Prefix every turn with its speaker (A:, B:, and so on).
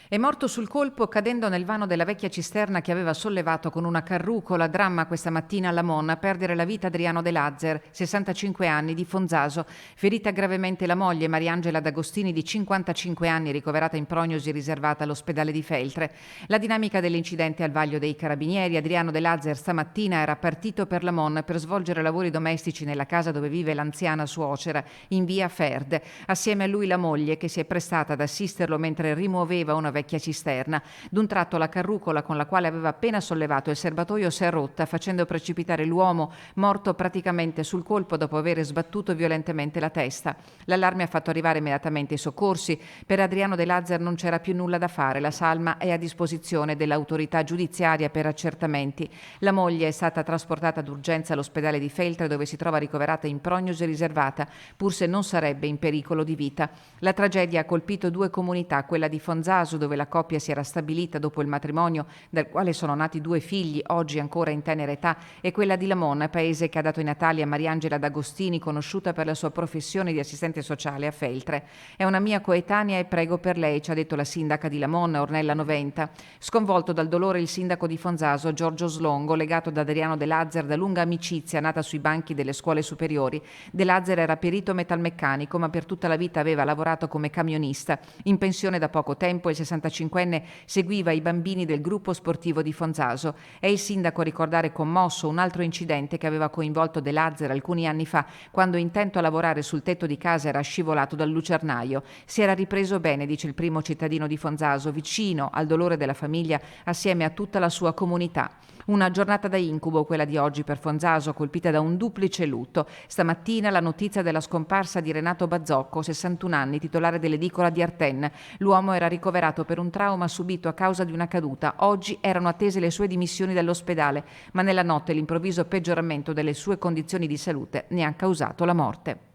A: È morto sul colpo cadendo nel vano della vecchia cisterna che aveva sollevato con una carrucola. Dramma questa mattina alla Monna, a perdere la vita Adriano De Lazer, 65 anni, di Fonzaso. Ferita gravemente la moglie Mariangela D'Agostini, di 55 anni, ricoverata in prognosi riservata all'ospedale di Feltre. La dinamica dell'incidente al vaglio dei carabinieri. Adriano De Lazer stamattina era partito per la Monna per svolgere lavori domestici nella casa dove vive l'anziana suocera, in via Ferd. Assieme a lui la moglie, che si è prestata ad assisterlo mentre rimuoveva una vecchia cisterna. D'un tratto la carrucola con la quale aveva appena sollevato il serbatoio si è rotta, facendo precipitare l'uomo, morto praticamente sul colpo dopo aver sbattuto violentemente la testa. L'allarme ha fatto arrivare immediatamente i soccorsi. Per Adriano De Lazer non c'era più nulla da fare. La salma è a disposizione dell'autorità giudiziaria per accertamenti. La moglie è stata trasportata d'urgenza all'ospedale di Feltre, dove si trova ricoverata in prognosi riservata, pur se non sarebbe in pericolo di vita. La tragedia ha colpito due comunità, quella di Fonzaso, dove la coppia si era stabilita dopo il matrimonio, dal quale sono nati 2 figli, oggi ancora in tenera età, e quella di Lamon, paese che ha dato i natali a Mariangela D'Agostini, conosciuta per la sua professione di assistente sociale a Feltre. È una mia coetanea e prego per lei, ci ha detto la sindaca di Lamon, Ornella Noventa. Sconvolto dal dolore il sindaco di Fonzaso, Giorgio Slongo, legato da Adriano De Lazer da lunga amicizia nata sui banchi delle scuole superiori. De Lazer era perito metalmeccanico, ma per tutta la vita aveva lavorato come camionista. In pensione da poco tempo, il 65enne seguiva i bambini del gruppo sportivo di Fonzaso. È il sindaco a ricordare commosso un altro incidente che aveva coinvolto De Lazer alcuni anni fa, quando intento a lavorare sul tetto di casa era scivolato dal lucernaio. Si era ripreso bene, dice il primo cittadino di Fonzaso, vicino al dolore della famiglia assieme a tutta la sua comunità. Una giornata da incubo quella di oggi per Fonzaso, colpita da un duplice lutto. Stamattina la notizia della scomparsa di Renato Bazzocco, 61 anni, titolare dell'edicola di Arten. L'uomo era ricoverato per un trauma subito a causa di una caduta. Oggi erano attese le sue dimissioni dall'ospedale, ma nella notte l'improvviso peggioramento delle sue condizioni di salute ne ha causato la morte.